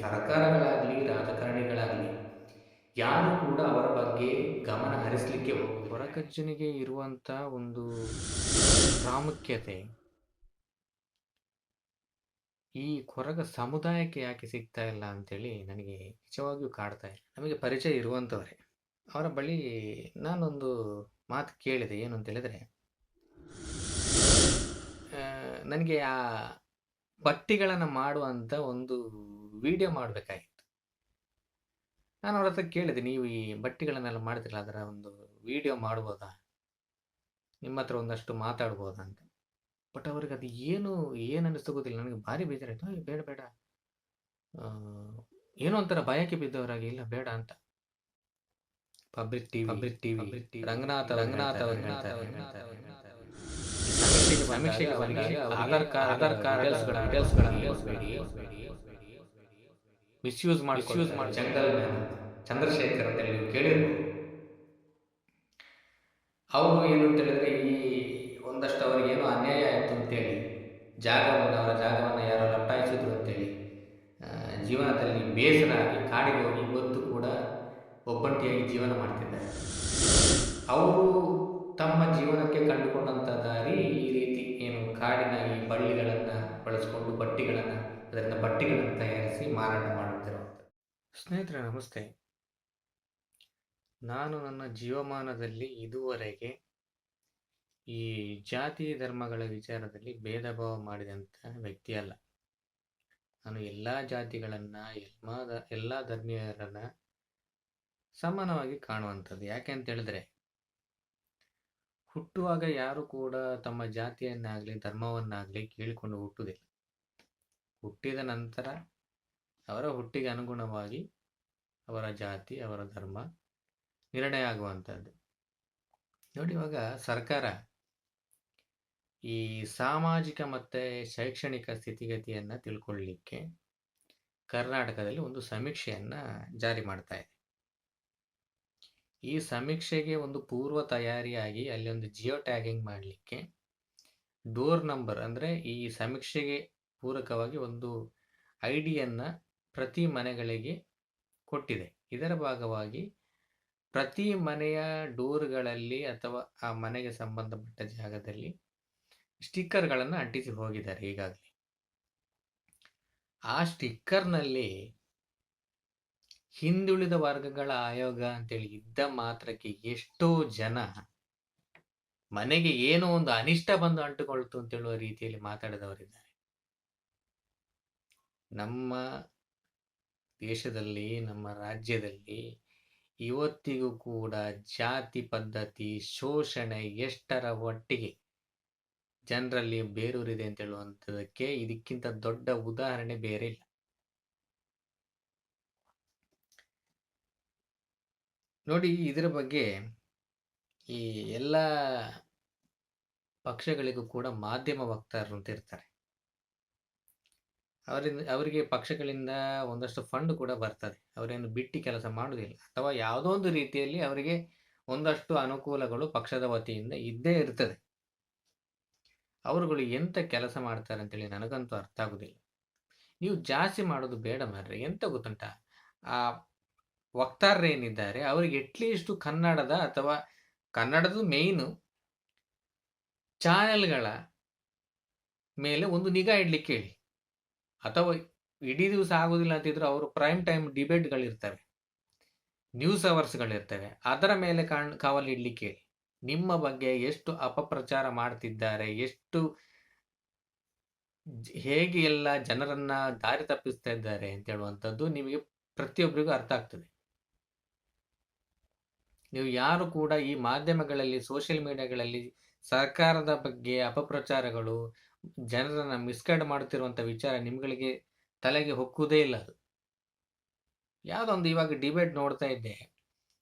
ಸರ್ಕಾರಗಳಾಗಲಿ ರಾಜಕಾರಣಿಗಳಾಗಲಿ ಯಾರು ಕೂಡ ಅವರ ಬಗ್ಗೆ ಗಮನ ಹರಿಸಲಿಕ್ಕೆ ಹೋಗುವುದಿಲ್ಲ. ಕೊರಗಜ್ಜನಿಗೆ ಇರುವಂಥ ಒಂದು ಪ್ರಾಮುಖ್ಯತೆ ಈ ಕೊರಗ ಸಮುದಾಯಕ್ಕೆ ಯಾಕೆ ಸಿಗ್ತಾ ಇಲ್ಲ ಅಂತೇಳಿ ನನಗೆ ನಿಜವಾಗಿಯೂ ಕಾಡ್ತಾ ಇದೆ. ನಮಗೆ ಪರಿಚಯ ಇರುವಂಥವರೇ ಅವರ ಬಳಿ ನಾನೊಂದು ಮಾತು ಕೇಳಿದೆ. ಏನು ಅಂತ ಹೇಳಿದ್ರೆ, ನನಗೆ ಆ ಬಟ್ಟಿಗಳನ್ನು ಮಾಡುವಂಥ ಒಂದು ವಿಡಿಯೋ ಮಾಡಬೇಕಾಗಿತ್ತು. ನಾನು ಅವ್ರ ಹತ್ರ ಕೇಳಿದೆ, ನೀವು ಈ ಬಟ್ಟಿಗಳನ್ನೆಲ್ಲ ಮಾಡ್ತಿರಲ್ಲ, ಅದರ ಒಂದು ವಿಡಿಯೋ ಮಾಡ್ಬೋದಾ, ನಿಮ್ಮ ಹತ್ರ ಒಂದಷ್ಟು ಮಾತಾಡ್ಬೋದಾ ಅಂತ. ಬಟ್ ಅವ್ರಿಗೆ ಅದು ಏನು ಅನ್ನಿಸ್ತು ಗೊತ್ತಿಲ್ಲ. ನನಗೆ ಭಾರಿ ಬೇಜಾರಾಯ್ತು. ಬೇಡ ಬೇಡ, ಏನೋ ಒಂಥರ ಭಯಕ್ಕೆ ಬಿದ್ದವರಾಗಿ, ಇಲ್ಲ ಬೇಡ ಅಂತ. ಪಬ್ಲಿಕ್ ಟಿವಿ ರಂಗನಾಥ್ ಅವರು ಹೇಳ್ತಾರೆ, ಸಮೀಕ್ಷೆಗೆ ಬಂದಾಗ ಆಧಾರ್ ಕಾರ್ಡ್ ಡೀಟೇಲ್ಸ್ಗಳನ್ನು ಕೊಡಬೇಡಿ, ಮಿಸ್ಯೂಸ್ ಮಾಡಿ ಚಂದ್ರಶೇಖರ್ ಅಂತ ಹೇಳಿ ನೀವು ಕೇಳಿರ್ಬೋದು. ಅವರು ಏನು ಅಂತ ಹೇಳಿದ್ರೆ, ಈ ಒಂದಷ್ಟು ಅವರಿಗೆ ಏನೋ ಅನ್ಯಾಯ ಆಯಿತು ಅಂತೇಳಿ ಅವರ ಜಾಗವನ್ನು ಯಾರೋ ಲಪ್ಟಾಯಿಸಿದ್ರು ಅಂತೇಳಿ ಜೀವನದಲ್ಲಿ ಬೇಸರ ಆಗಿ ಕಾಡಿಗೆ ಹೋಗಿ ಇವತ್ತು ಕೂಡ ಒಬ್ಬಂಟಿಯಾಗಿ ಜೀವನ ಮಾಡ್ತಿದ್ದಾರೆ. ಅವರು ತಮ್ಮ ಜೀವನಕ್ಕೆ ಕಂಡುಕೊಂಡಂಥ ದಾರಿ ಈ ರೀತಿ, ಏನು ಕಾಡಿನ ಈ ಬಳ್ಳಿಗಳನ್ನು ಬಳಸಿಕೊಂಡು ಅದರಿಂದ ಬಟ್ಟಿಗಳನ್ನು ತಯಾರಿಸಿ ಮಾರಾಟ ಮಾಡುತ್ತಿರುವಂಥದ್ದು. ಸ್ನೇಹಿತರೆ ನಮಸ್ತೆ. ನಾನು ನನ್ನ ಜೀವಮಾನದಲ್ಲಿ ಇದುವರೆಗೆ ಈ ಜಾತಿ ಧರ್ಮಗಳ ವಿಚಾರದಲ್ಲಿ ಭೇದ ಭಾವ ಮಾಡಿದಂಥ ವ್ಯಕ್ತಿ ಅಲ್ಲ. ನಾನು ಎಲ್ಲ ಜಾತಿಗಳನ್ನು, ಎಲ್ಲ ಧರ್ಮೀಯರನ್ನು ಸಮಾನವಾಗಿ ಕಾಣುವಂಥದ್ದು. ಯಾಕೆ ಅಂತ ಹೇಳಿದ್ರೆ, ಹುಟ್ಟುವಾಗ ಯಾರು ಕೂಡ ತಮ್ಮ ಜಾತಿಯನ್ನಾಗಲಿ ಧರ್ಮವನ್ನಾಗಲಿ ಕೇಳಿಕೊಂಡು ಹುಟ್ಟುವುದಿಲ್ಲ. ಹುಟ್ಟಿದ ನಂತರ ಅವರ ಹುಟ್ಟಿಗೆ ಅನುಗುಣವಾಗಿ ಅವರ ಜಾತಿ, ಅವರ ಧರ್ಮ ನಿರ್ಣಯ ಆಗುವಂಥದ್ದು. ನೋಡಿ, ಇವಾಗ ಸರ್ಕಾರ ಈ ಸಾಮಾಜಿಕ ಮತ್ತು ಶೈಕ್ಷಣಿಕ ಸ್ಥಿತಿಗತಿಯನ್ನು ತಿಳ್ಕೊಳ್ಳಲಿಕ್ಕೆ ಕರ್ನಾಟಕದಲ್ಲಿ ಒಂದು ಸಮೀಕ್ಷೆಯನ್ನು ಜಾರಿ ಮಾಡ್ತಾ ಇದೆ. ಈ ಸಮೀಕ್ಷೆಗೆ ಒಂದು ಪೂರ್ವ ತಯಾರಿಯಾಗಿ ಅಲ್ಲಿ ಒಂದು ಜಿಯೋ ಟ್ಯಾಗಿಂಗ್ ಮಾಡಲಿಕ್ಕೆ ಡೋರ್ ನಂಬರ್, ಅಂದರೆ ಈ ಸಮೀಕ್ಷೆಗೆ ಪೂರಕವಾಗಿ ಒಂದು ಐಡಿಯನ್ನು ಪ್ರತಿ ಮನೆಗಳಿಗೆ ಕೊಟ್ಟಿದೆ. ಇದರ ಭಾಗವಾಗಿ ಪ್ರತಿ ಮನೆಯ ಡೋರ್ಗಳಲ್ಲಿ ಅಥವಾ ಆ ಮನೆಗೆ ಸಂಬಂಧಪಟ್ಟ ಜಾಗದಲ್ಲಿ ಸ್ಟಿಕ್ಕರ್ಗಳನ್ನು ಅಂಟಿಸಿ ಹೋಗಿದ್ದಾರೆ ಈಗಾಗಲೇ. ಆ ಸ್ಟಿಕ್ಕರ್ನಲ್ಲಿ ಹಿಂದುಳಿದ ವರ್ಗಗಳ ಆಯೋಗ ಅಂತೇಳಿ ಇದ್ದ ಮಾತ್ರಕ್ಕೆ ಎಷ್ಟೋ ಜನ ಮನೆಗೆ ಏನೋ ಒಂದು ಅನಿಷ್ಟ ಬಂದು ಅಂಟುಕೊಳ್ತು ಅಂತೇಳುವ ರೀತಿಯಲ್ಲಿ ಮಾತಾಡಿದವರಿದ್ದಾರೆ. ನಮ್ಮ ದೇಶದಲ್ಲಿ, ನಮ್ಮ ರಾಜ್ಯದಲ್ಲಿ ಇವತ್ತಿಗೂ ಕೂಡ ಜಾತಿ ಪದ್ಧತಿ, ಶೋಷಣೆ ಎಷ್ಟರ ಒಟ್ಟಿಗೆ ಜನರಲ್ಲಿ ಬೇರೂರಿದೆ ಅಂತ ಹೇಳುವಂಥದ್ದಕ್ಕೆ ಇದಕ್ಕಿಂತ ದೊಡ್ಡ ಉದಾಹರಣೆ ಬೇರೆ ಇಲ್ಲ. ನೋಡಿ, ಇದರ ಬಗ್ಗೆ ಈ ಎಲ್ಲ ಪಕ್ಷಗಳಿಗೂ ಕೂಡ ಮಾಧ್ಯಮ ವಕ್ತಾರರು ಅಂತ ಇರ್ತಾರೆ. ಅವರಿಗೆ ಪಕ್ಷಗಳಿಂದ ಒಂದಷ್ಟು ಫಂಡ್ ಕೂಡ ಬರ್ತದೆ. ಅವರೇನು ಬಿಟ್ಟು ಕೆಲಸ ಮಾಡುವುದಿಲ್ಲ, ಅಥವಾ ಯಾವುದೋ ಒಂದು ರೀತಿಯಲ್ಲಿ ಅವರಿಗೆ ಒಂದಷ್ಟು ಅನುಕೂಲಗಳು ಪಕ್ಷದ ವತಿಯಿಂದ ಇದ್ದೇ ಇರ್ತದೆ. ಅವರುಗಳು ಎಂತ ಕೆಲಸ ಮಾಡ್ತಾರೆ ಅಂತೇಳಿ ನನಗಂತೂ ಅರ್ಥ ಆಗುದಿಲ್ಲ. ನೀವು ಜಾಸ್ತಿ ಮಾಡೋದು ಬೇಡ ಮಾರ್ರೆ. ಎಂತ ಗೊತ್ತುಂಟ, ಆ ವಕ್ತಾರರೇನಿದ್ದಾರೆ ಅವರಿಗೆ ಅಟ್ಲೀಸ್ಟ್ ಕನ್ನಡದ ಅಥವಾ ಕನ್ನಡದ ಮೇಯ್ನು ಚಾನೆಲ್ಗಳ ಮೇಲೆ ಒಂದು ನಿಗಾ ಇಡ್ಲಿಕ್ಕೆ ಹೇಳಿ. ಅಥವಾ ಇಡೀ ದಿವಸ ಆಗೋದಿಲ್ಲ ಅಂತಿದ್ರು ಅವರು ಪ್ರೈಮ್ ಟೈಮ್ ಡಿಬೇಟ್ಗಳಿರ್ತವೆ, ನ್ಯೂಸ್ ಅವರ್ಸ್ಗಳಿರ್ತವೆ, ಅದರ ಮೇಲೆ ಕಾವಲಿಡ್ಲಿಕ್ಕೆ ಹೇಳಿ. ನಿಮ್ಮ ಬಗ್ಗೆ ಎಷ್ಟು ಅಪಪ್ರಚಾರ ಮಾಡ್ತಿದ್ದಾರೆ, ಎಷ್ಟು ಹೇಗೆ ಎಲ್ಲ ಜನರನ್ನ ದಾರಿ ತಪ್ಪಿಸ್ತಾ ಇದ್ದಾರೆ ಅಂತ ಹೇಳುವಂಥದ್ದು ನಿಮಗೆ ಪ್ರತಿಯೊಬ್ಬರಿಗೂ ಅರ್ಥ ಆಗ್ತದೆ. ನೀವು ಯಾರು ಕೂಡ ಈ ಮಾಧ್ಯಮಗಳಲ್ಲಿ, ಸೋಷಿಯಲ್ ಮೀಡಿಯಾಗಳಲ್ಲಿ ಸರ್ಕಾರದ ಬಗ್ಗೆ ಅಪಪ್ರಚಾರಗಳು, ಜನರನ್ನ ಮಿಸ್ಗೈಡ್ ಮಾಡುತ್ತಿರುವಂಥ ವಿಚಾರ ನಿಮ್ಗಳಿಗೆ ತಲೆಗೆ ಹೊಕ್ಕುವುದೇ ಇಲ್ಲ. ಅದು ಯಾವುದೊಂದು ಇವಾಗ ಡಿಬೇಟ್ ನೋಡ್ತಾ ಇದ್ದೆ,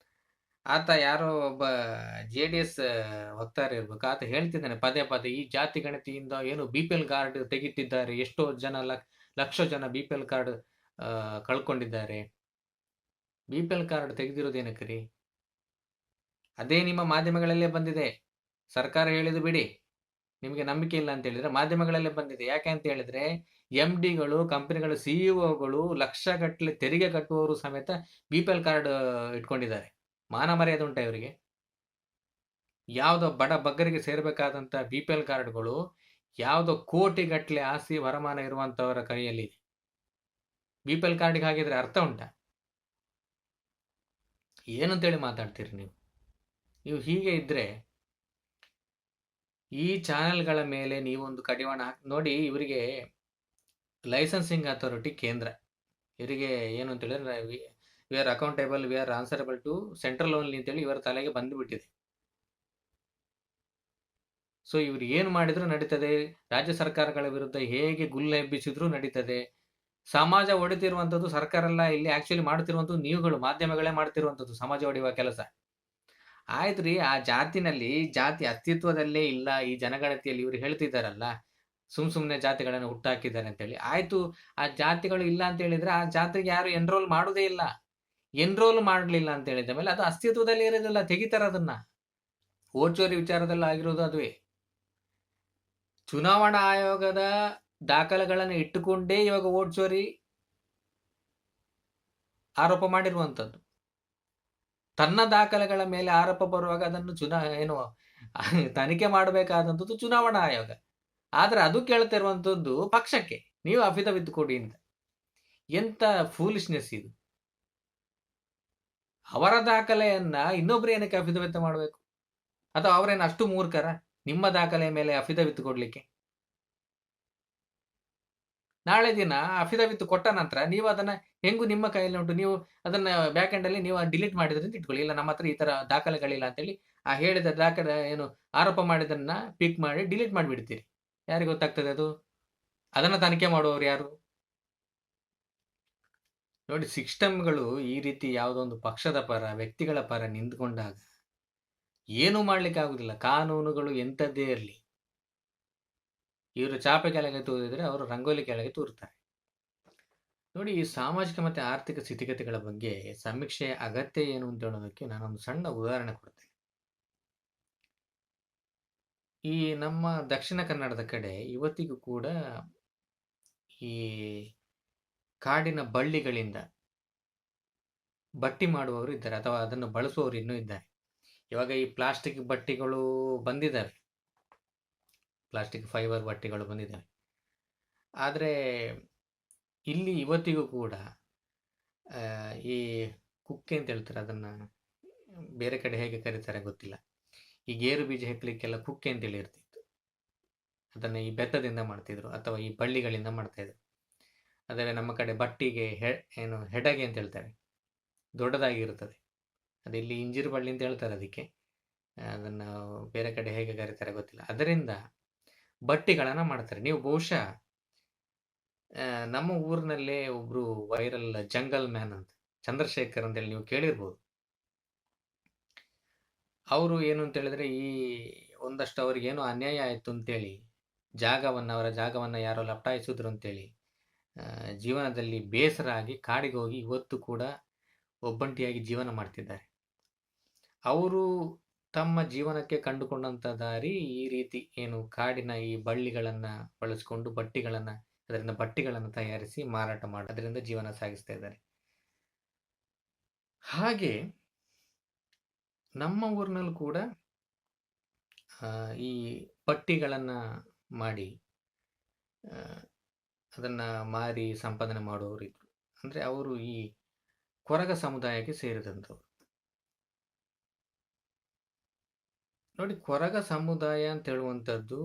ಆತ ಯಾರೋ ಒಬ್ಬ JDS ವಕ್ತಾರ ಇರ್ಬೇಕು, ಆತ ಹೇಳ್ತಿದ್ದಾನೆ ಪದೇ ಪದೇ, ಈ ಜಾತಿ ಗಣತಿಯಿಂದ ಏನು BPL ಕಾರ್ಡ್ ತೆಗಿತಿದ್ದಾರೆ, ಎಷ್ಟೋ ಜನ ಲಕ್ಷ ಜನ BPL ಕಾರ್ಡ್ ಕಳ್ಕೊಂಡಿದ್ದಾರೆ. BPL ಕಾರ್ಡ್ ತೆಗೆದಿರೋದೇನಕ್ರಿ? ಅದೇ ನಿಮ್ಮ ಮಾಧ್ಯಮಗಳಲ್ಲೇ ಬಂದಿದೆ. ಸರ್ಕಾರ ಹೇಳಿದು ಬಿಡಿ, ನಿಮಗೆ ನಂಬಿಕೆ ಇಲ್ಲ ಅಂತ ಹೇಳಿದ್ರೆ ಮಾಧ್ಯಮಗಳಲ್ಲೇ ಬಂದಿದೆ. ಯಾಕೆ ಅಂತ ಹೇಳಿದ್ರೆ MDಗಳು, ಕಂಪನಿಗಳ CEO ಲಕ್ಷಗಟ್ಟಲೆ ತೆರಿಗೆ ಕಟ್ಟುವವರು ಸಮೇತ BPL ಕಾರ್ಡ್ ಇಟ್ಕೊಂಡಿದ್ದಾರೆ. ಮಾನ ಮರ್ಯಾದೆ ಉಂಟಾ ಇವರಿಗೆ? ಯಾವುದೋ ಬಡ ಬಗ್ಗರಿಗೆ ಸೇರಬೇಕಾದಂಥ BPL ಕಾರ್ಡ್‌ಗಳು ಯಾವುದೋ ಕೋಟಿಗಟ್ಟಲೆ ಆಸ್ತಿ ವರಮಾನ ಇರುವಂತವರ ಕೈಯಲ್ಲಿದೆ. BPL ಕಾರ್ಡ್‌ಗೆ ಹಾಗಿದ್ರೆ ಅರ್ಥ ಉಂಟಾ? ಏನಂತೇಳಿ ಮಾತಾಡ್ತೀರಿ ನೀವು? ನೀವು ಹೀಗೆ ಇದ್ರೆ ಈ ಚಾನೆಲ್‌ಗಳ ಮೇಲೆ ನೀವೊಂದು ಕಡಿವಾಣ ನೋಡಿ. ಇವರಿಗೆ ಲೈಸೆನ್ಸಿಂಗ್ ಅಥಾರಿಟಿ ಕೇಂದ್ರ. ಇವರಿಗೆ ಏನು ಅಂತ ಹೇಳಿದ್ರೆ we are accountable, we are answerable to central only ಅಂತೇಳಿ ಇವರ ತಲೆಗೆ ಬಂದುಬಿಟ್ಟಿದೆ. ಸೊ ಇವ್ರು ಏನು ಮಾಡಿದ್ರು ನಡೀತದೆ. ರಾಜ್ಯ ಸರ್ಕಾರಗಳ ವಿರುದ್ಧ ಹೇಗೆ ಗುಲ್ಲೆ ಎಬ್ಬಿಸಿದ್ರು ನಡೀತದೆ. ಸಮಾಜ ಒಡೆತಿರುವಂಥದ್ದು ಸರ್ಕಾರ ಅಲ್ಲ, ಇಲ್ಲಿ ಆಕ್ಚುಲಿ ಮಾಡ್ತಿರುವಂಥದ್ದು ನೀವುಗಳು, ಮಾಧ್ಯಮಗಳೇ ಮಾಡ್ತಿರುವಂಥದ್ದು ಸಮಾಜ ಒಡೆಯುವ ಕೆಲಸ. ಆಯ್ತ್ರಿ, ಆ ಜಾತಿನಲ್ಲಿ ಜಾತಿ ಅಸ್ತಿತ್ವದಲ್ಲೇ ಇಲ್ಲ ಈ ಜನಗಣತಿಯಲ್ಲಿ. ಇವ್ರು ಹೇಳ್ತಿದ್ದಾರಲ್ಲ ಸುಮ್ನೆ ಜಾತಿಗಳನ್ನು ಹುಟ್ಟಾಕಿದ್ದಾರೆ ಅಂತೇಳಿ. ಆಯ್ತು, ಆ ಜಾತಿಗಳು ಇಲ್ಲ ಅಂತ ಹೇಳಿದ್ರೆ ಆ ಜಾತಿಗೆ ಯಾರು ಎನ್ರೋಲ್ ಮಾಡುವುದೇ ಇಲ್ಲ. ಎನ್ರೋಲ್ ಮಾಡಲಿಲ್ಲ ಅಂತ ಹೇಳಿದ ಮೇಲೆ ಅದು ಅಸ್ತಿತ್ವದಲ್ಲಿ ಇರೋದಿಲ್ಲ, ತೆಗಿತಾರೆ ಅದನ್ನ. ಓಚೋರಿ ವಿಚಾರದಲ್ಲಿ ಆಗಿರೋದು ಅದುವೇ. ಚುನಾವಣಾ ಆಯೋಗದ ದಾಖಲೆಗಳನ್ನು ಇಟ್ಟುಕೊಂಡೇ ಇವಾಗ ವೋಟ್ ಚೋರಿ ಆರೋಪ ಮಾಡಿರುವಂಥದ್ದು. ತನ್ನ ದಾಖಲೆಗಳ ಮೇಲೆ ಆರೋಪ ಬರುವಾಗ ಅದನ್ನು ತನಿಖೆ ಮಾಡಬೇಕಾದಂಥದ್ದು ಚುನಾವಣಾ ಆಯೋಗ. ಆದ್ರೆ ಅದು ಕೇಳ್ತಿರುವಂಥದ್ದು ಪಕ್ಷಕ್ಕೆ, ನೀವು ಅಫಿಡವಿಟ್ ಕೊಡಿ ಅಂತ. ಎಂತ ಫೂಲಿಶ್ನೆಸ್ ಇದು! ಅವರ ದಾಖಲೆಯನ್ನ ಇನ್ನೊಬ್ರು ಏನಕ್ಕೆ ಅಫಿಡವಿಟ್ ಮಾಡಬೇಕು? ಅಥವಾ ಅವರೇನು ಅಷ್ಟು ಮೂರ್ಖರ ನಿಮ್ಮ ದಾಖಲೆಯ ಮೇಲೆ ಅಫಿಡವಿಟ್ ಕೊಡ್ಲಿಕ್ಕೆ? ನಾಳೆ ದಿನ ಅಫಿಡವಿಟ್ ಕೊಟ್ಟ ನಂತರ ನೀವು ಅದನ್ನ ಹೆಂಗು ನಿಮ್ಮ ಕೈಯಲ್ಲಿ ಉಂಟು, ನೀವು ಅದನ್ನ ಬ್ಯಾಕ್ ಎಂಡ್ ಅಲ್ಲಿ ನೀವು ಡಿಲೀಟ್ ಮಾಡಿದ್ರೆ ಅಂತ ಇಟ್ಕೊಳ್ಳಿ. ಇಲ್ಲ, ನಮ್ಮ ಹತ್ರ ಈ ತರ ದಾಖಲೆಗಳಿಲ್ಲ ಅಂತೇಳಿ ಆ ಹೇಳಿದ ದಾಖಲೆ ಏನು ಆರೋಪ ಮಾಡಿದನ್ನ ಪಿಕ್ ಮಾಡಿ ಡಿಲೀಟ್ ಮಾಡಿಬಿಡ್ತೀರಿ. ಯಾರಿಗೆ ಗೊತ್ತಾಗ್ತದೆ ಅದು? ಅದನ್ನ ತನಿಖೆ ಮಾಡುವವರು ಯಾರು? ನೋಡಿ, ಸಿಸ್ಟಮ್ಗಳು ಈ ರೀತಿ ಯಾವುದೋ ಒಂದು ಪಕ್ಷದ ಪರ, ವ್ಯಕ್ತಿಗಳ ಪರ ನಿಂತ್ಕೊಂಡಾಗ ಏನೂ ಮಾಡ್ಲಿಕ್ಕೆ ಆಗುದಿಲ್ಲ. ಕಾನೂನುಗಳು ಎಂಥದ್ದೇ ಇರಲಿ, ಇವರು ಚಾಪೆ ಕೆಳಗೆ ತೂರಿದ್ರೆ ಅವರು ರಂಗೋಲಿ ಕೆಳಗೆ ತೂರುತ್ತಾರೆ. ನೋಡಿ, ಈ ಸಾಮಾಜಿಕ ಮತ್ತು ಆರ್ಥಿಕ ಸ್ಥಿತಿಗತಿಗಳ ಬಗ್ಗೆ ಸಮೀಕ್ಷೆಯ ಅಗತ್ಯ ಏನು ಅಂತ ಹೇಳೋದಕ್ಕೆ ನಾನೊಂದು ಸಣ್ಣ ಉದಾಹರಣೆ ಕೊಡ್ತೇನೆ. ಈ ನಮ್ಮ ದಕ್ಷಿಣ ಕನ್ನಡದ ಕಡೆ ಇವತ್ತಿಗೂ ಕೂಡ ಈ ಕಾಡಿನ ಬಳ್ಳಿಗಳಿಂದ ಬಟ್ಟಿ ಮಾಡುವವರು ಇದ್ದಾರೆ, ಅಥವಾ ಅದನ್ನು ಬಳಸುವವರು ಇನ್ನೂ ಇದ್ದಾರೆ. ಇವಾಗ ಈ ಪ್ಲಾಸ್ಟಿಕ್ ಬಟ್ಟೆಗಳು ಬಂದಿದ್ದಾವೆ, ಪ್ಲಾಸ್ಟಿಕ್ ಫೈಬರ್ ಬಟ್ಟೆಗಳು ಬಂದಿದ್ದಾವೆ. ಆದರೆ ಇಲ್ಲಿ ಇವತ್ತಿಗೂ ಕೂಡ ಈ ಕುಕ್ಕೆ ಅಂತ ಹೇಳ್ತಾರೆ, ಅದನ್ನ ಬೇರೆ ಕಡೆ ಹೇಗೆ ಕರೀತಾರೆ ಗೊತ್ತಿಲ್ಲ. ಈ ಗೇರು ಬೀಜ ಹೆಕ್ಲಿಕ್ಕೆಲ್ಲ ಕುಕ್ಕೆ ಅಂತೇಳಿ ಇರ್ತಿತ್ತು. ಅದನ್ನ ಈ ಬೆತ್ತದಿಂದ ಮಾಡ್ತಿದ್ರು, ಅಥವಾ ಈ ಬಳ್ಳಿಗಳಿಂದ ಮಾಡ್ತಾ ಇದ್ರು. ಅದೇ ನಮ್ಮ ಕಡೆ ಬಟ್ಟಿಗೆ ಹೆಡಗೆ ಅಂತ ಹೇಳ್ತಾರೆ, ದೊಡ್ಡದಾಗಿರುತ್ತದೆ. ಅದು ಇಲ್ಲಿ ಇಂಜಿರು ಬಳ್ಳಿ ಅಂತ ಹೇಳ್ತಾರೆ ಅದಕ್ಕೆ. ಅದನ್ನ ಬೇರೆ ಕಡೆ ಹೇಗೆ ಕರೀತಾರೆ ಗೊತ್ತಿಲ್ಲ. ಅದರಿಂದ ಬಟ್ಟಿಗಳನ್ನ ಮಾಡ್ತಾರೆ. ನೀವು ಬಹುಶಃ ನಮ್ಮ ಊರಿನಲ್ಲೇ ಒಬ್ರು ವೈರಲ್ ಜಂಗಲ್ ಮ್ಯಾನ್ ಅಂತ, ಚಂದ್ರಶೇಖರ್ ಅಂತೇಳಿ ನೀವು ಕೇಳಿರ್ಬೋದು. ಅವರು ಏನು ಅಂತ ಹೇಳಿದ್ರೆ, ಈ ಒಂದಷ್ಟು ಅವ್ರಿಗೆ ಏನೋ ಅನ್ಯಾಯ ಆಯ್ತು ಅಂತೇಳಿ ಅವರ ಜಾಗವನ್ನ ಯಾರೋ ಲಪ್ಟಾಯಿಸಿದ್ರು ಅಂತೇಳಿ ಜೀವನದಲ್ಲಿ ಬೇಸರ ಆಗಿ ಕಾಡಿಗೆ ಹೋಗಿ ಇವತ್ತು ಕೂಡ ಒಬ್ಬಂಟಿಯಾಗಿ ಜೀವನ ಮಾಡ್ತಿದ್ದಾರೆ. ಅವರು ತಮ್ಮ ಜೀವನಕ್ಕೆ ಕಂಡುಕೊಂಡಂತ ದಾರಿ ಈ ರೀತಿ, ಏನು ಕಾಡಿನ ಈ ಬಳ್ಳಿಗಳನ್ನ ಬಳಸಿಕೊಂಡು ಅದರಿಂದ ಬಟ್ಟೆಗಳನ್ನು ತಯಾರಿಸಿ ಮಾರಾಟ ಮಾಡಿ ಅದರಿಂದ ಜೀವನ ಸಾಗಿಸ್ತಾ ಇದ್ದಾರೆ. ಹಾಗೆ ನಮ್ಮ ಊರಿನಲ್ಲಿ ಕೂಡ ಈ ಪಟ್ಟಿಗಳನ್ನ ಮಾಡಿ ಅದನ್ನ ಮಾರಿ ಸಂಪಾದನೆ ಮಾಡುವವರು ಇದ್ರು. ಅಂದ್ರೆ ಅವರು ಈ ಕೊರಗ ಸಮುದಾಯಕ್ಕೆ ಸೇರಿದಂಥವ್ರು. ನೋಡಿ, ಕೊರಗ ಸಮುದಾಯ ಅಂತ ಹೇಳುವಂಥದ್ದು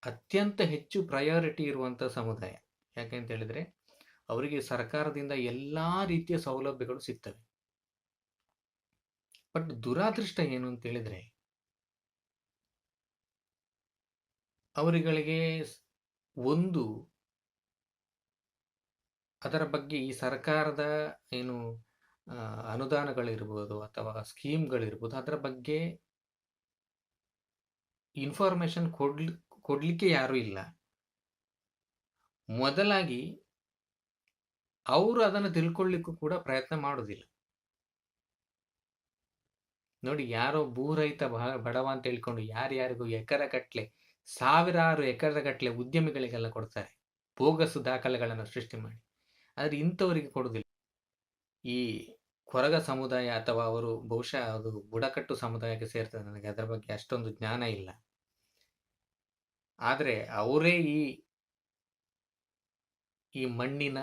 ಅತ್ಯಂತ ಹೆಚ್ಚು ಪ್ರಯಾರಿಟಿ ಇರುವಂಥ ಸಮುದಾಯ. ಯಾಕೆಂತ ಹೇಳಿದ್ರೆ ಅವರಿಗೆ ಸರ್ಕಾರದಿಂದ ಎಲ್ಲಾ ರೀತಿಯ ಸೌಲಭ್ಯಗಳು ಸಿಗ್ತವೆ. ಬಟ್ ದುರಾದೃಷ್ಟ ಏನು ಅಂತ ಹೇಳಿದ್ರೆ, ಅವರುಗಳಿಗೆ ಒಂದು ಅದರ ಬಗ್ಗೆ ಈ ಸರ್ಕಾರದ ಏನು ಅನುದಾನಗಳಿರ್ಬೋದು ಅಥವಾ ಸ್ಕೀಮ್ಗಳಿರ್ಬೋದು, ಅದರ ಬಗ್ಗೆ ಇನ್ಫಾರ್ಮೇಶನ್ ಕೊಡ್ಲಿಕ್ಕೆ ಯಾರೂ ಇಲ್ಲ. ಮೊದಲಾಗಿ ಅವರು ಅದನ್ನು ತಿಳ್ಕೊಳ್ಳಿಕ್ಕೂ ಕೂಡ ಪ್ರಯತ್ನ ಮಾಡೋದಿಲ್ಲ. ನೋಡಿ, ಯಾರೋ ಭೂರಹಿತ ಬಡವ ಅಂತ ಹೇಳ್ಕೊಂಡು ಯಾರ್ಯಾರಿಗೂ ಎಕರೆ ಕಟ್ಲೆ ಸಾವಿರಾರು ಎಕರೆಗಟ್ಟಲೆ ಉದ್ಯಮಿಗಳಿಗೆಲ್ಲ ಕೊಡ್ತಾರೆ. ಬೋಗಸ್ ದಾಖಲೆಗಳನ್ನು ಸೃಷ್ಟಿ ಮಾಡಿ. ಆದರೆ ಇಂಥವರಿಗೆ ಕೊಡುವುದಿಲ್ಲ. ಈ ಕೊರಗ ಸಮುದಾಯ ಅಥವಾ ಅವರು ಬಹುಶಃ ಅದು ಬುಡಕಟ್ಟು ಸಮುದಾಯಕ್ಕೆ ಸೇರ್ತದೆ. ನನಗೆ ಅದರ ಬಗ್ಗೆ ಅಷ್ಟೊಂದು ಜ್ಞಾನ ಇಲ್ಲ. ಆದರೆ ಅವರೇ ಈ ಮಣ್ಣಿನ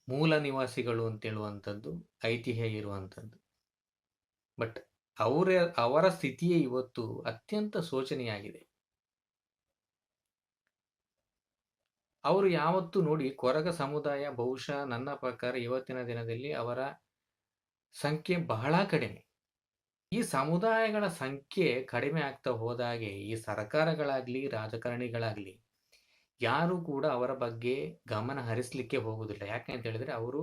ಮೂಲ ನಿವಾಸಿಗಳು ಅಂತೇಳುವಂಥದ್ದು ಐತಿಹ್ಯ ಇರುವಂಥದ್ದು. ಬಟ್ ಅವರ ಸ್ಥಿತಿಯೇ ಇವತ್ತು ಅತ್ಯಂತ ಶೋಚನೀಯಾಗಿದೆ. ಅವರು ಯಾವತ್ತೂ ನೋಡಿ, ಕೊರಗ ಸಮುದಾಯ ಬಹುಶಃ ನನ್ನ ಪ್ರಕಾರ ಇವತ್ತಿನ ದಿನದಲ್ಲಿ ಅವರ ಸಂಖ್ಯೆ ಬಹಳ ಕಡಿಮೆ. ಈ ಸಮುದಾಯಗಳ ಸಂಖ್ಯೆ ಕಡಿಮೆ ಆಗ್ತಾ ಹೋದಾಗೆ ಈ ಸರ್ಕಾರಗಳಾಗ್ಲಿ, ರಾಜಕಾರಣಿಗಳಾಗ್ಲಿ ಯಾರು ಕೂಡ ಅವರ ಬಗ್ಗೆ ಗಮನ ಹರಿಸಲಿಕ್ಕೆ ಹೋಗುವುದಿಲ್ಲ. ಯಾಕೆ ಅಂತ ಹೇಳಿದ್ರೆ ಅವರು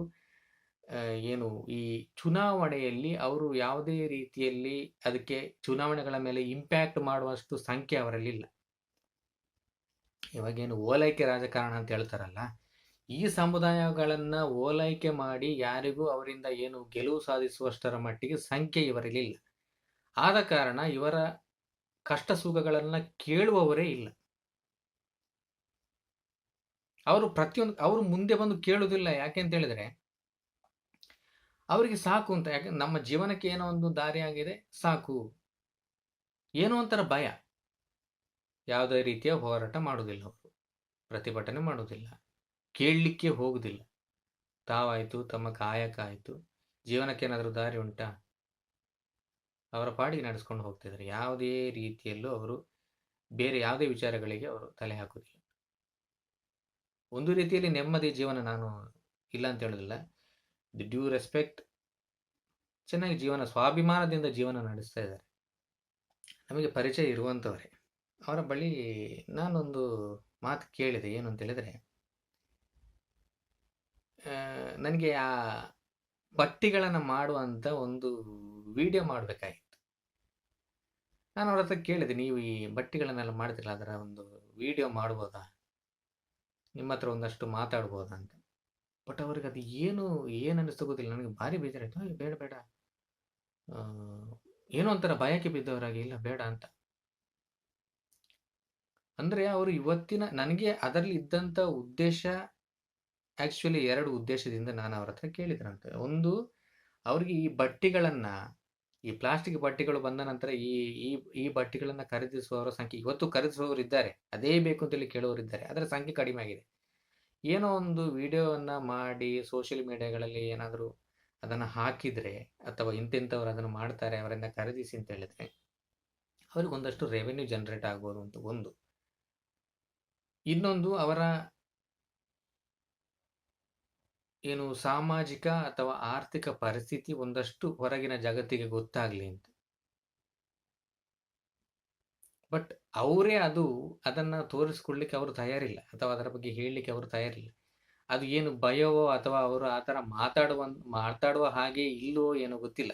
ಏನು ಈ ಚುನಾವಣೆಯಲ್ಲಿ ಅವರು ಯಾವುದೇ ರೀತಿಯಲ್ಲಿ ಅದಕ್ಕೆ ಚುನಾವಣೆಗಳ ಮೇಲೆ ಇಂಪ್ಯಾಕ್ಟ್ ಮಾಡುವಷ್ಟು ಸಂಖ್ಯೆ ಅವರಲ್ಲಿಲ್ಲ. ಇವಾಗೇನು ಓಲೈಕೆ ರಾಜಕಾರಣ ಅಂತ ಹೇಳ್ತಾರಲ್ಲ, ಈ ಸಮುದಾಯಗಳನ್ನ ಓಲೈಕೆ ಮಾಡಿ ಯಾರಿಗೂ ಅವರಿಂದ ಏನು ಗೆಲುವು ಸಾಧಿಸುವಷ್ಟರ ಮಟ್ಟಿಗೆ ಸಂಖ್ಯೆ ಇವರಲ್ಲಿಲ್ಲ. ಆದ ಕಾರಣ ಇವರ ಕಷ್ಟ ಸುಖಗಳನ್ನ ಕೇಳುವವರೇ ಇಲ್ಲ. ಅವರು ಮುಂದೆ ಬಂದು ಕೇಳುವುದಿಲ್ಲ. ಯಾಕೆ ಅಂತ ಹೇಳಿದ್ರೆ ಅವರಿಗೆ ಸಾಕು ಅಂತ. ಯಾಕೆ ನಮ್ಮ ಜೀವನಕ್ಕೆ ಏನೋ ಒಂದು ದಾರಿ ಆಗಿದೆ, ಸಾಕು, ಏನೋ ಒಂಥರ ಭಯ. ಯಾವುದೇ ರೀತಿಯ ಹೋರಾಟ ಮಾಡುವುದಿಲ್ಲ, ಅವರು ಪ್ರತಿಭಟನೆ ಮಾಡುವುದಿಲ್ಲ, ಕೇಳಲಿಕ್ಕೆ ಹೋಗುವುದಿಲ್ಲ. ತಾವಾಯಿತು, ತಮ್ಮ ಕಾಯಕ ಆಯಿತು, ಜೀವನಕ್ಕೆ ಏನಾದರೂ ದಾರಿ ಉಂಟಾ, ಅವರ ಪಾಡಿಗೆ ನಡೆಸ್ಕೊಂಡು ಹೋಗ್ತಿದ್ದಾರೆ. ಯಾವುದೇ ರೀತಿಯಲ್ಲೂ ಅವರು ಬೇರೆ ಯಾವುದೇ ವಿಚಾರಗಳಿಗೆ ಅವರು ತಲೆ ಹಾಕುವುದಿಲ್ಲ. ಒಂದು ರೀತಿಯಲ್ಲಿ ನೆಮ್ಮದಿ ಜೀವನ, ನಾನು ಇಲ್ಲ ಅಂತ ಹೇಳೋದಿಲ್ಲ, ದಿ ಡ್ಯೂ ರೆಸ್ಪೆಕ್ಟ್, ಚೆನ್ನಾಗಿ ಜೀವನ, ಸ್ವಾಭಿಮಾನದಿಂದ ಜೀವನ ನಡೆಸ್ತಾ ಇದ್ದಾರೆ. ನಮಗೆ ಪರಿಚಯ ಇರುವಂಥವರೇ. ಅವರ ಬಳಿ ನಾನೊಂದು ಮಾತು ಕೇಳಿದೆ. ಏನು ಅಂತ ಹೇಳಿದ್ರೆ, ನನಗೆ ಆ ಬಟ್ಟಿಗಳನ್ನು ಮಾಡುವಂಥ ಒಂದು ವಿಡಿಯೋ ಮಾಡಬೇಕಾಗಿತ್ತು. ನಾನು ಅವ್ರ ಹತ್ರ ಕೇಳಿದೆ, ನೀವು ಈ ಬಟ್ಟಿಗಳನ್ನೆಲ್ಲ ಮಾಡ್ತಿರಲ್ಲ, ಅದರ ಒಂದು ವಿಡಿಯೋ ಮಾಡ್ಬೋದಾ, ನಿಮ್ಮ ಹತ್ರ ಒಂದಷ್ಟು ಮಾತಾಡ್ಬೋದಾ ಅಂತ. ಬಟ್ ಅವ್ರಿಗೆ ಅದು ಏನು ಅನ್ನಿಸ್ತು ಗೊತ್ತಿಲ್ಲ. ನನಗೆ ಭಾರಿ ಬೇಜಾರಾಯ್ತು. ಬೇಡ ಬೇಡ, ಏನೋ ಒಂಥರ ಭಯಕ್ಕೆ ಬಿದ್ದವರಾಗಿ, ಇಲ್ಲ ಬೇಡ ಅಂತ. ಅಂದರೆ ಅವರು ಇವತ್ತಿನ ನನಗೆ ಅದರಲ್ಲಿ ಇದ್ದಂಥ ಉದ್ದೇಶ, ಆ್ಯಕ್ಚುಲಿ 2 ಉದ್ದೇಶದಿಂದ ನಾನು ಅವ್ರ ಹತ್ರ ಕೇಳಿದ್ರಂತೆ. ಒಂದು, ಅವ್ರಿಗೆ ಈ ಬಟ್ಟೆಗಳನ್ನು, ಈ ಪ್ಲಾಸ್ಟಿಕ್ ಬಟ್ಟೆಗಳು ಬಂದ ನಂತರ ಈ ಬಟ್ಟೆಗಳನ್ನು ಖರೀದಿಸುವವರ ಸಂಖ್ಯೆ, ಇವತ್ತು ಖರೀದಿಸುವವರು ಇದ್ದಾರೆ, ಅದೇ ಬೇಕು ಅಂತೇಳಿ ಕೇಳುವವರಿದ್ದಾರೆ, ಅದರ ಸಂಖ್ಯೆ ಕಡಿಮೆ ಆಗಿದೆ. ಏನೋ ಒಂದು ವಿಡಿಯೋವನ್ನು ಮಾಡಿ ಸೋಷಿಯಲ್ ಮೀಡಿಯಾಗಳಲ್ಲಿ ಏನಾದರೂ ಅದನ್ನು ಹಾಕಿದರೆ, ಅಥವಾ ಇಂತಿಂಥವ್ರು ಅದನ್ನು ಮಾಡ್ತಾರೆ, ಅವರನ್ನು ಖರೀದಿಸಿ ಅಂತ ಹೇಳಿದರೆ ಅವ್ರಿಗೆ ಒಂದಷ್ಟು ರೆವೆನ್ಯೂ ಜನರೇಟ್ ಆಗ್ಬೋದು ಅಂತ ಒಂದು. ಇನ್ನೊಂದು, ಅವರ ಏನು ಸಾಮಾಜಿಕ ಅಥವಾ ಆರ್ಥಿಕ ಪರಿಸ್ಥಿತಿ ಒಂದಷ್ಟು ಹೊರಗಿನ ಜಗತ್ತಿಗೆ ಗೊತ್ತಾಗ್ಲಿ ಅಂತ. ಬಟ್ ಅವರೇ ಅದನ್ನ ತೋರಿಸ್ಕೊಡ್ಲಿಕ್ಕೆ ಅವರು ತಯಾರಿಲ್ಲ, ಅಥವಾ ಅದರ ಬಗ್ಗೆ ಹೇಳಲಿಕ್ಕೆ ಅವರು ತಯಾರಿಲ್ಲ. ಅದು ಏನು ಭಯವೋ ಅಥವಾ ಅವರು ಆ ಥರ ಮಾತಾಡುವ ಹಾಗೆ ಇಲ್ಲವೋ ಏನೋ ಗೊತ್ತಿಲ್ಲ.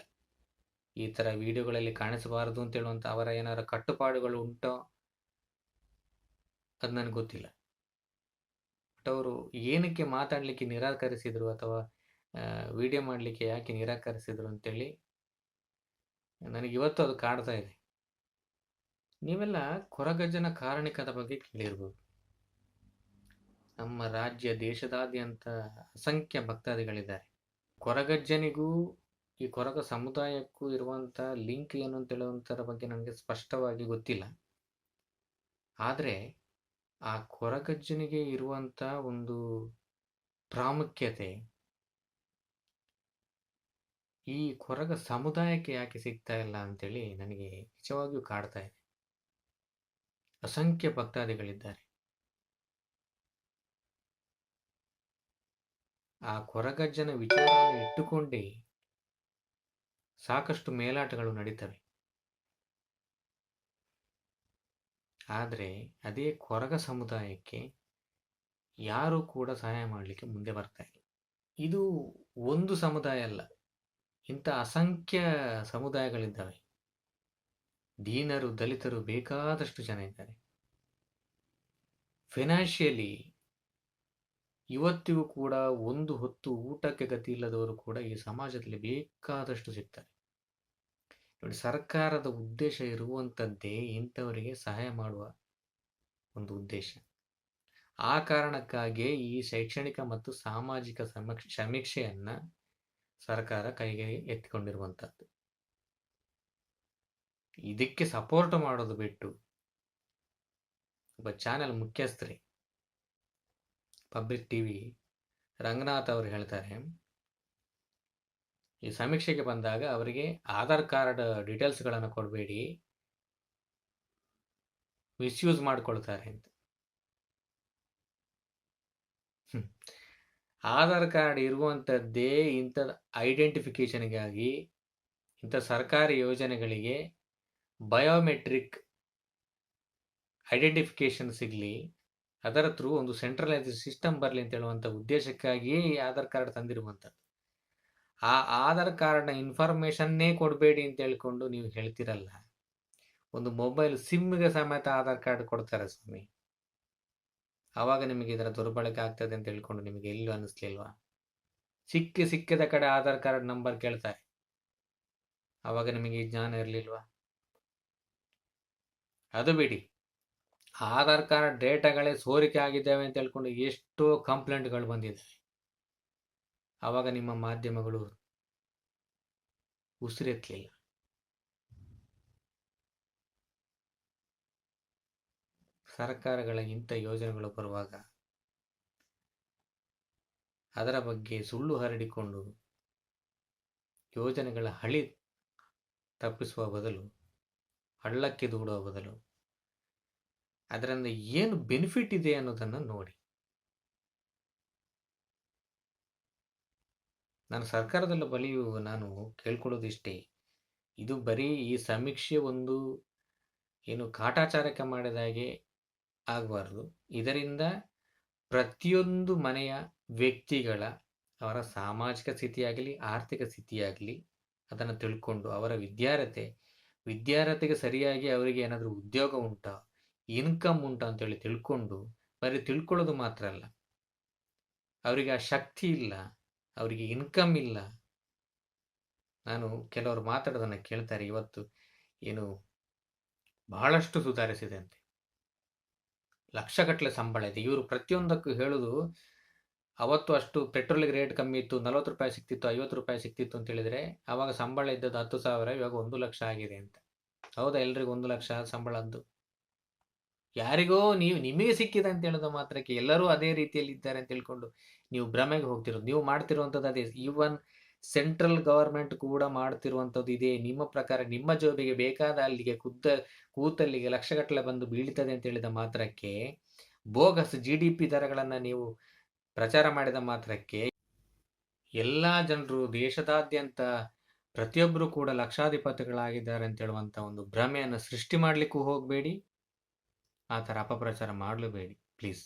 ಈ ಥರ ವಿಡಿಯೋಗಳಲ್ಲಿ ಕಾಣಿಸಬಾರದು ಅಂತ ಹೇಳುವಂಥ ಅವರ ಏನಾರ ಕಟ್ಟುಪಾಡುಗಳು ಉಂಟೋ ಅದು ನನಗೆ ಗೊತ್ತಿಲ್ಲ. ಬಟ್ ಅವರು ಏನಕ್ಕೆ ಮಾತಾಡಲಿಕ್ಕೆ ನಿರಾಕರಿಸಿದರು, ಅಥವಾ ವಿಡಿಯೋ ಮಾಡಲಿಕ್ಕೆ ಯಾಕೆ ನಿರಾಕರಿಸಿದರು ಅಂತೇಳಿ ನನಗೆ ಇವತ್ತು ಅದು ಕಾಡ್ತಾ ಇದೆ. ನೀವೆಲ್ಲ ಕೊರಗಜ್ಜನ ಕಾರಣಿಕದ ಬಗ್ಗೆ ಕೇಳಿರ್ಬೋದು. ನಮ್ಮ ರಾಜ್ಯ, ದೇಶದಾದ್ಯಂತ ಅಸಂಖ್ಯ ಭಕ್ತಾದಿಗಳಿದ್ದಾರೆ. ಕೊರಗಜ್ಜನಿಗೂ ಈ ಕೊರಗ ಸಮುದಾಯಕ್ಕೂ ಇರುವಂಥ ಲಿಂಕ್ ಏನು ಅಂತ ಹೇಳುವಂಥರ ಬಗ್ಗೆ ನನಗೆ ಸ್ಪಷ್ಟವಾಗಿ ಗೊತ್ತಿಲ್ಲ. ಆದರೆ ಆ ಕೊರಗಜ್ಜನಿಗೆ ಇರುವಂಥ ಒಂದು ಪ್ರಾಮುಖ್ಯತೆ ಈ ಕೊರಗ ಸಮುದಾಯಕ್ಕೆ ಯಾಕೆ ಸಿಗ್ತಾ ಇಲ್ಲ ಅಂತೇಳಿ ನನಗೆ ನಿಜವಾಗಿಯೂ ಕಾಡ್ತಾ ಇದೆ. ಅಸಂಖ್ಯ ಭಕ್ತಾದಿಗಳಿದ್ದಾರೆ. ಆ ಕೊರಗಜ್ಜನ ವಿಚಾರವನ್ನು ಇಟ್ಟುಕೊಂಡೇ ಸಾಕಷ್ಟು ಮೇಲಾಟಗಳು ನಡೀತವೆ. ಆದರೆ ಅದೇ ಕೊರಗ ಸಮುದಾಯಕ್ಕೆ ಯಾರೂ ಕೂಡ ಸಹಾಯ ಮಾಡಲಿಕ್ಕೆ ಮುಂದೆ ಬರ್ತಾ ಇಲ್ಲ. ಇದು ಒಂದು ಸಮುದಾಯ ಅಲ್ಲ, ಇಂಥ ಅಸಂಖ್ಯ ಸಮುದಾಯಗಳಿದ್ದಾವೆ. ದೀನರು, ದಲಿತರು ಬೇಕಾದಷ್ಟು ಜನ ಇದ್ದಾರೆ. ಫೈನಾನ್ಷಿಯಲಿ ಇವತ್ತಿಗೂ ಕೂಡ ಒಂದು ಹೊತ್ತು ಊಟಕ್ಕೆ ಗತಿ ಇಲ್ಲದವರು ಕೂಡ ಈ ಸಮಾಜದಲ್ಲಿ ಬೇಕಾದಷ್ಟು ಸಿಗ್ತಾರೆ. ನೋಡಿ, ಸರ್ಕಾರದ ಉದ್ದೇಶ ಇರುವಂಥದ್ದೇ ಇಂಥವರಿಗೆ ಸಹಾಯ ಮಾಡುವ ಒಂದು ಉದ್ದೇಶ. ಆ ಕಾರಣಕ್ಕಾಗಿಯೇ ಈ ಶೈಕ್ಷಣಿಕ ಮತ್ತು ಸಾಮಾಜಿಕ ಸಮೀಕ್ಷೆಯನ್ನ ಸರ್ಕಾರ ಕೈಗೆ ಎತ್ತಿಕೊಂಡಿರುವಂಥದ್ದು. ಇದಕ್ಕೆ ಸಪೋರ್ಟ್ ಮಾಡೋದು ಬಿಟ್ಟು ಒಬ್ಬ ಚಾನೆಲ್ ಮುಖ್ಯಸ್ಥರೇ ಪಬ್ಲಿಕ್ ಟಿವಿ ರಂಗನಾಥ್ ಅವರು ಹೇಳ್ತಾರೆ, ಈ ಸಮೀಕ್ಷೆಗೆ ಬಂದಾಗ ಅವರಿಗೆ ಆಧಾರ್ ಕಾರ್ಡ್ ಡೀಟೇಲ್ಸ್ಗಳನ್ನು ಕೊಡಬೇಡಿ, ಮಿಸ್ಯೂಸ್ ಮಾಡ್ಕೊಳ್ತಾರೆ ಅಂತ. ಆಧಾರ್ ಕಾರ್ಡ್ ಇರುವಂಥದ್ದೇ ಇಂಥ ಐಡೆಂಟಿಫಿಕೇಶನ್ಗಾಗಿ, ಇಂಥ ಸರ್ಕಾರಿ ಯೋಜನೆಗಳಿಗೆ ಬಯೋಮೆಟ್ರಿಕ್ ಐಡೆಂಟಿಫಿಕೇಶನ್ ಸಿಗಲಿ, ಅದರ ಥ್ರೂ ಒಂದು ಸೆಂಟ್ರಲೈಸ್ ಸಿಸ್ಟಮ್ ಬರಲಿ ಅಂತ ಹೇಳುವಂಥ ಉದ್ದೇಶಕ್ಕಾಗಿಯೇ ಈ ಆಧಾರ್ ಕಾರ್ಡ್ ತಂದಿರುವಂಥದ್ದು. ಆ ಆಧಾರ್ ಕಾರ್ಡ್ನ ಇನ್ಫಾರ್ಮೇಷನ್ನೇ ಕೊಡಬೇಡಿ ಅಂತ ಹೇಳ್ಕೊಂಡು ನೀವು ಹೇಳ್ತಿರಲ್ಲ, ಒಂದು ಮೊಬೈಲ್ ಸಿಮ್ಗೆ ಸಮೇತ ಆಧಾರ್ ಕಾರ್ಡ್ ಕೊಡ್ತಾರೆ ಸ್ವಾಮಿ. ಆವಾಗ ನಿಮಗೆ ಇದರ ದುರ್ಬಳಕೆ ಆಗ್ತದೆ ಅಂತ ಹೇಳ್ಕೊಂಡು ನಿಮಗೆ ಎಲ್ಲೂ ಅನ್ನಿಸ್ಲಿಲ್ವಾ? ಸಿಕ್ಕಿದ ಕಡೆ ಆಧಾರ್ ಕಾರ್ಡ್ ನಂಬರ್ ಕೇಳ್ತಾರೆ, ಆವಾಗ ನಿಮಗೆ ಈ ಜ್ಞಾನ ಇರಲಿಲ್ವಾ? ಅದು ಬಿಡಿ, ಆಧಾರ್ ಕಾರ್ಡ್ ಡೇಟಾಗಳೇ ಸೋರಿಕೆ ಆಗಿದ್ದಾವೆ ಅಂತ ಹೇಳ್ಕೊಂಡು ಎಷ್ಟೋ ಕಂಪ್ಲೇಂಟ್ಗಳು ಬಂದಿದ್ದಾವೆ. ಆವಾಗ ನಿಮ್ಮ ಮಾಧ್ಯಮಗಳು ಉಸಿರೆತ್ತಲಿಲ್ಲ. ಸರ್ಕಾರಗಳ ಇಂಥ ಯೋಜನೆಗಳು ಬರುವಾಗ ಅದರ ಬಗ್ಗೆ ಸುಳ್ಳು ಹರಡಿಕೊಂಡು ಯೋಜನೆಗಳ ಹಳಿ ತಪ್ಪಿಸುವ ಬದಲು, ಹಳ್ಳಕ್ಕೆ ದೂಡುವ ಬದಲು ಅದರಿಂದ ಏನು ಬೆನಿಫಿಟ್ ಇದೆ ಅನ್ನೋದನ್ನು ನೋಡಿ. ನಾನು ಸರ್ಕಾರದಲ್ಲಿ ಬಳಿಯೂ ನಾನು ಕೇಳ್ಕೊಳ್ಳೋದಿಷ್ಟೇ, ಇದು ಬರೀ ಈ ಸಮೀಕ್ಷೆ ಒಂದು ಏನು ಕಾಟಾಚಾರಕ್ಕೆ ಮಾಡಿದ ಹಾಗೆ ಆಗಬಾರ್ದು. ಇದರಿಂದ ಪ್ರತಿಯೊಂದು ಮನೆಯ ವ್ಯಕ್ತಿಗಳ ಅವರ ಸಾಮಾಜಿಕ ಸ್ಥಿತಿಯಾಗಲಿ ಆರ್ಥಿಕ ಸ್ಥಿತಿಯಾಗಲಿ ಅದನ್ನು ತಿಳ್ಕೊಂಡು ಅವರ ವಿದ್ಯಾರ್ಹತೆಗೆ ಸರಿಯಾಗಿ ಅವರಿಗೆ ಏನಾದರೂ ಉದ್ಯೋಗ ಉಂಟಾ, ಇನ್ಕಮ್ ಉಂಟಾ ಅಂತೇಳಿ ತಿಳ್ಕೊಂಡು, ಬರೀ ತಿಳ್ಕೊಳ್ಳೋದು ಮಾತ್ರ ಅಲ್ಲ, ಅವರಿಗೆ ಆ ಶಕ್ತಿ ಇಲ್ಲ, ಅವರಿಗೆ ಇನ್ಕಮ್ ಇಲ್ಲ. ನಾನು ಕೆಲವರು ಮಾತಾಡೋದನ್ನು ಕೇಳ್ತಾರೆ, ಇವತ್ತು ಏನು ಬಹಳಷ್ಟು ಸುಧಾರಿಸಿದೆ ಅಂತೆ, ಲಕ್ಷಗಟ್ಟಲೆ ಸಂಬಳ ಇದೆ. ಇವರು ಪ್ರತಿಯೊಂದಕ್ಕೂ ಹೇಳೋದು, ಅವತ್ತು ಅಷ್ಟು ಪೆಟ್ರೋಲಿಗೆ ರೇಟ್ ಕಮ್ಮಿ ಇತ್ತು, 40 ರೂಪಾಯಿ ಸಿಕ್ತಿತ್ತು, 50 ರೂಪಾಯಿ ಸಿಕ್ತಿತ್ತು ಅಂತ ಹೇಳಿದರೆ ಆವಾಗ ಸಂಬಳ ಇದ್ದದ್ದು 10,000, ಇವಾಗ 1 ಲಕ್ಷ ಆಗಿದೆ ಅಂತ. ಹೌದಾ? ಎಲ್ರಿಗೂ 1 ಲಕ್ಷ ಸಂಬಳದ್ದು? ಯಾರಿಗೋ ನಿಮಗೆ ಸಿಕ್ಕಿದೆ ಅಂತ ಹೇಳೋದು ಮಾತ್ರಕ್ಕೆ ಎಲ್ಲರೂ ಅದೇ ರೀತಿಯಲ್ಲಿ ಇದ್ದಾರೆ ಅಂತ ಹೇಳ್ಕೊಂಡು ನೀವು ಭ್ರಮೆಗೆ ಹೋಗ್ತಿರೋದು. ನೀವು ಮಾಡ್ತಿರುವಂಥದ್ದು ಅದೇ. ಈವನ್ ಸೆಂಟ್ರಲ್ ಗವರ್ಮೆಂಟ್ ಕೂಡ ಮಾಡ್ತಿರುವಂಥದ್ದು ಇದೇ. ನಿಮ್ಮ ಪ್ರಕಾರ ನಿಮ್ಮ ಜೋಬಿಗೆ ಬೇಕಾದ ಅಲ್ಲಿಗೆ ಕೂತಲ್ಲಿಗೆ ಲಕ್ಷಗಟ್ಟಲೆ ಬಂದು ಬೀಳ್ತದೆ ಅಂತ ಹೇಳಿದ ಮಾತ್ರಕ್ಕೆ, ಬೋಗಸ್ GDP ದರಗಳನ್ನು ನೀವು ಪ್ರಚಾರ ಮಾಡಿದ ಮಾತ್ರಕ್ಕೆ ಎಲ್ಲ ಜನರು ದೇಶದಾದ್ಯಂತ ಪ್ರತಿಯೊಬ್ಬರು ಕೂಡ ಲಕ್ಷಾಧಿಪತಿಗಳಾಗಿದ್ದಾರೆ ಅಂತ ಹೇಳುವಂಥ ಒಂದು ಭ್ರಮೆಯನ್ನು ಸೃಷ್ಟಿ ಮಾಡಲಿಕ್ಕೂ ಹೋಗಬೇಡಿ, ಆ ಥರ ಅಪಪ್ರಚಾರ ಮಾಡಲೂಬೇಡಿ ಪ್ಲೀಸ್.